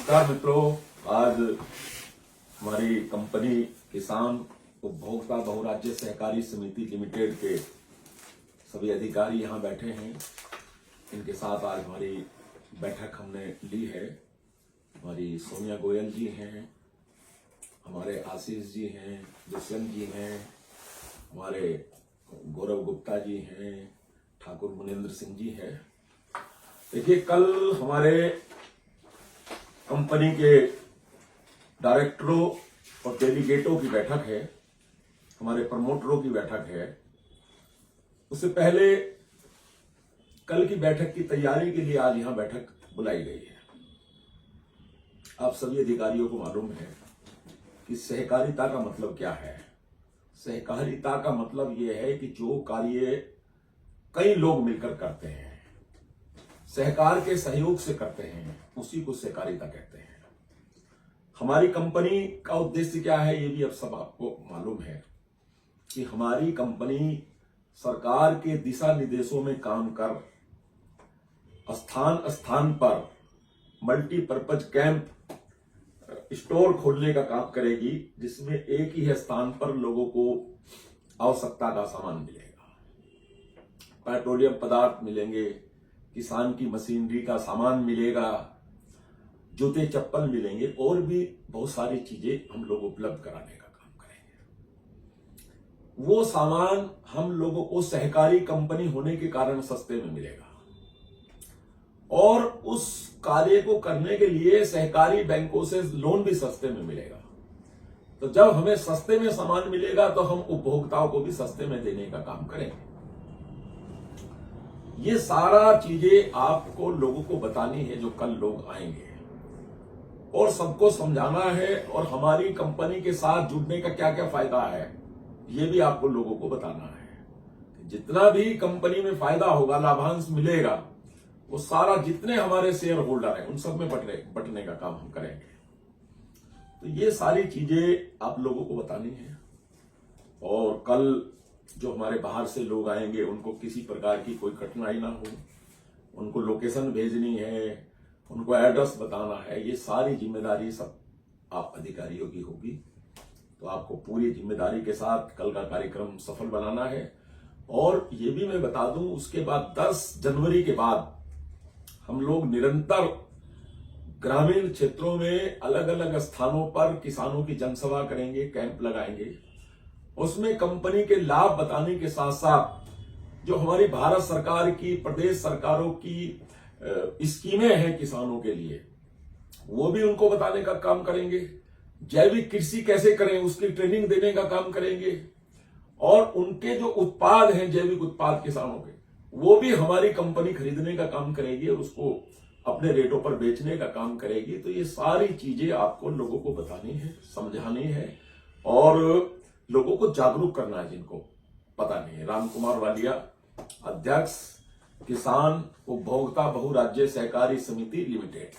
नमस्कार मित्रों, आज हमारी कंपनी किसान उपभोक्ता बहुराज्य सहकारी समिति लिमिटेड के सभी अधिकारी यहाँ बैठे हैं। इनके साथ आज हमारी बैठक हमने ली है। हमारी सोनिया गोयल जी हैं, हमारे आशीष जी हैं, दुष्यंत जी हैं, हमारे गौरव गुप्ता जी हैं, ठाकुर मुनेन्द्र सिंह जी हैं। देखिए, कल हमारे कंपनी के डायरेक्टरों और डेलीगेटों की बैठक है, हमारे प्रमोटरों की बैठक है। उससे पहले कल की बैठक की तैयारी के लिए आज यहां बैठक बुलाई गई है। आप सभी अधिकारियों को मालूम है कि सहकारिता का मतलब क्या है। सहकारिता का मतलब यह है कि जो कार्य कई लोग मिलकर करते हैं, सहकार के सहयोग से करते हैं, उसी को सहकारिता कहते हैं। हमारी कंपनी का उद्देश्य क्या है, ये भी अब सब आपको मालूम है कि हमारी कंपनी सरकार के दिशा निर्देशों में काम कर स्थान स्थान पर मल्टीपर्पज कैंप स्टोर खोलने का काम करेगी, जिसमें एक ही स्थान पर लोगों को आवश्यकता का सामान मिलेगा। पेट्रोलियम पदार्थ मिलेंगे, किसान की मशीनरी का सामान मिलेगा, जूते चप्पल मिलेंगे और भी बहुत सारी चीजें हम लोग उपलब्ध कराने का काम करेंगे। वो सामान हम लोगों को सहकारी कंपनी होने के कारण सस्ते में मिलेगा और उस कार्य को करने के लिए सहकारी बैंकों से लोन भी सस्ते में मिलेगा। तो जब हमें सस्ते में सामान मिलेगा तो हम उपभोक्ताओं को भी सस्ते में देने का काम करेंगे। ये सारा चीजें आपको लोगों को बतानी है जो कल लोग आएंगे, और सबको समझाना है, और हमारी कंपनी के साथ जुड़ने का क्या क्या फायदा है ये भी आपको लोगों को बताना है। जितना भी कंपनी में फायदा होगा, लाभांश मिलेगा, वो सारा जितने हमारे शेयर होल्डर हैं उन सब में बंटने का काम हम करेंगे। तो ये सारी चीजें आप लोगों को बतानी है। और कल जो हमारे बाहर से लोग आएंगे उनको किसी प्रकार की कोई कठिनाई ना हो, उनको लोकेशन भेजनी है, उनको एड्रेस बताना है, ये सारी जिम्मेदारी सब आप अधिकारियों की होगी। तो आपको पूरी जिम्मेदारी के साथ कल का कार्यक्रम सफल बनाना है। और ये भी मैं बता दूं, उसके बाद 10 जनवरी के बाद हम लोग निरंतर ग्रामीण क्षेत्रों में अलग अलग स्थानों पर किसानों की जनसभा करेंगे, कैंप लगाएंगे। उसमें कंपनी के लाभ बताने के साथ साथ जो हमारी भारत सरकार की, प्रदेश सरकारों की स्कीमें हैं किसानों के लिए, वो भी उनको बताने का काम करेंगे। जैविक कृषि कैसे करें उसकी ट्रेनिंग देने का काम करेंगे। और उनके जो उत्पाद हैं, जैविक उत्पाद किसानों के, वो भी हमारी कंपनी खरीदने का काम करेगी और उसको अपने रेटों पर बेचने का काम करेगी। तो ये सारी चीजें आपको लोगों को बतानी है, समझानी है और लोगों को जागरूक करना है जिनको पता नहीं है। राम कुमार वालिया, अध्यक्ष, किसान उपभोक्ता बहुराज्य सहकारी समिति लिमिटेड।